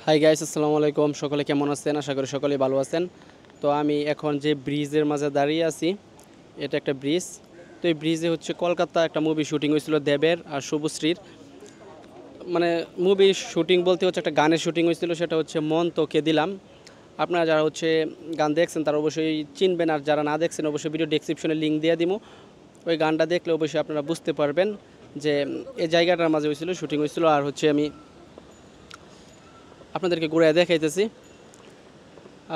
Hi guys, আসসালামু আলাইকুম। সকলে কেমন আছেন? আশা করি সকলেই ভালো আছেন। তো আমি এখন যে ব্রিজের মাঝে দাঁড়িয়ে আছি, এটা একটা ব্রিজ। তো এই ব্রিজে হচ্ছে কলকাতা একটা মুভি শুটিং হয়েছিল, দেবের আর শুভশ্রীর। মানে মুভির শুটিং বলতে হচ্ছে একটা গানের শুটিং হয়েছিল, সেটা হচ্ছে মন তোকে দিলাম। আপনারা যারা হচ্ছে গান দেখছেন তারা অবশ্যই চিনবেন, আর যারা না দেখছেন অবশ্যই ভিডিও ডেসক্রিপশনে লিঙ্ক দিয়ে দিব। ওই গানটা দেখলে অবশ্যই আপনারা বুঝতে পারবেন যে এই জায়গাটার মাঝে হয়েছিল, শুটিং হয়েছিল। আর হচ্ছে আমি আপনাদেরকে ঘুরে দেখাইতেছি।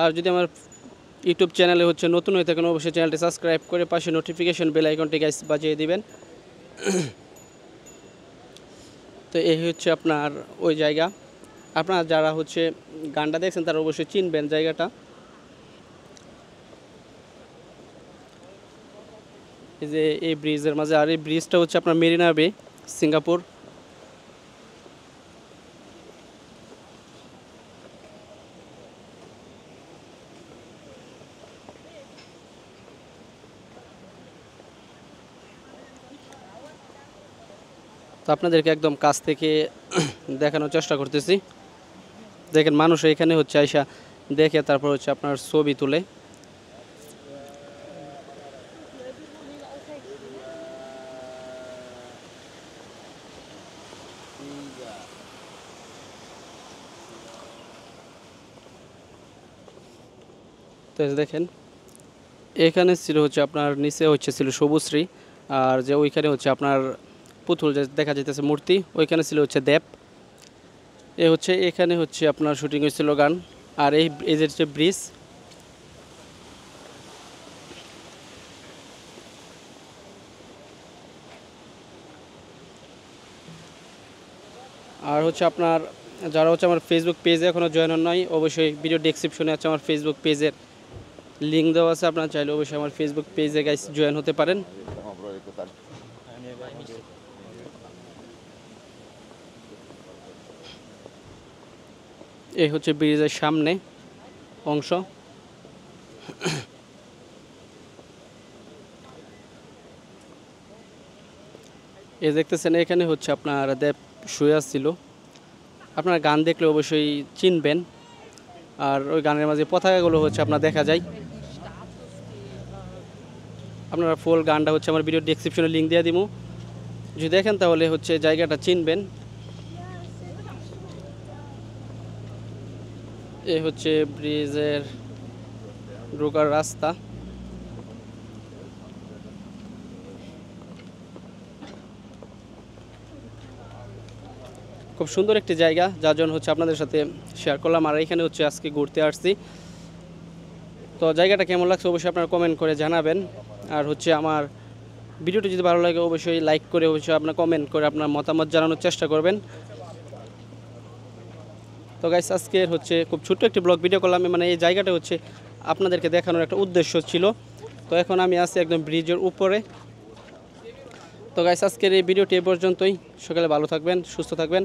আর যদি আমার ইউটিউব চ্যানেলে হচ্ছে নতুন হয়ে থাকেন অবশ্যই চ্যানেলটি সাবস্ক্রাইব করে পাশে নোটিফিকেশন বেল আইকনটি গাইস বাজিয়ে দিবেন। তো এই হচ্ছে আপনার ওই জায়গা। আপনারা যারা হচ্ছে গানটা দেখছেন তারা অবশ্যই চিনবেন জায়গাটা। এই যে এই ব্রিজের মাঝে, আর এই ব্রিজটা হচ্ছে আপনার মেরিনা বে, সিঙ্গাপুর। তো আপনাদেরকে একদম কাছ থেকে দেখানোর চেষ্টা করতেছি। দেখেন মানুষ এখানে হচ্ছে আইসা দেখে তারপর হচ্ছে আপনার ছবি তুলে। তো দেখেন এখানে ছিল হচ্ছে আপনার নিচে হচ্ছে ছিল সবুজশ্রী, আর যে ওইখানে হচ্ছে আপনার পুতুল যে দেখা যাইতেছে মূর্তি, ওইখানে ছিল হচ্ছে দেব। এ হচ্ছে এখানে হচ্ছে আপনার শুটিং হয়েছিল গান। আর এই যে হচ্ছে ব্রিজ। আর হচ্ছে আপনার যারা হচ্ছে আমার ফেসবুক পেজে এখনও জয়েন হন নাই, অবশ্যই ভিডিও ডেসক্রিপশনে আছে আমার ফেসবুক পেজের লিঙ্ক দেওয়া আছে। আপনারা চাইলে অবশ্যই আমার ফেসবুক পেজে গাইস জয়েন হতে পারেন। এই হচ্ছে ব্রিজের সামনে অংশ। এ দেখতেছেন এখানে হচ্ছে আপনার দেব শুয়ে ছিল। আপনার গান দেখলে অবশ্যই চিনবেন। আর ওই গানের মাঝে পতাকাগুলো হচ্ছে আপনার দেখা যায়। আপনারা ফুল গানটা হচ্ছে আমার ভিডিও ডেসক্রিপশনে লিঙ্ক দিয়ে দিব, যদি দেখেন তাহলে হচ্ছে জায়গাটা চিনবেন। এ হচ্ছে ব্রিজের ঢোকার রাস্তা। খুব সুন্দর একটি জায়গা, যার জন্য হচ্ছে আপনাদের সাথে শেয়ার করলাম। আর এখানে হচ্ছে আজকে ঘুরতে আসছি। তো জায়গাটা কেমন লাগছে অবশ্যই আপনারা কমেন্ট করে জানাবেন। আর হচ্ছে আমার ভিডিওটি যদি ভালো লাগে অবশ্যই লাইক করে অবশ্যই আপনার কমেন্ট করে আপনার মতামত জানানোর চেষ্টা করবেন। তো গাইস আজকের হচ্ছে খুব ছোট্ট একটি ব্লগ ভিডিও করলাম, মানে এই জায়গাটা হচ্ছে আপনাদেরকে দেখানোর একটা উদ্দেশ্য ছিল। তো এখন আমি আছি একদম ব্রিজের উপরে। তো গাইস আজকের এই ভিডিওটি এ পর্যন্তই। সকালে ভালো থাকবেন, সুস্থ থাকবেন।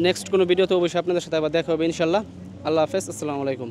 নেক্সট কোনো ভিডিওতে অবশ্যই আপনাদের সাথে আবার দেখা হবে ইনশাল্লাহ। আল্লাহ হাফেজ, আসসালামু আলাইকুম।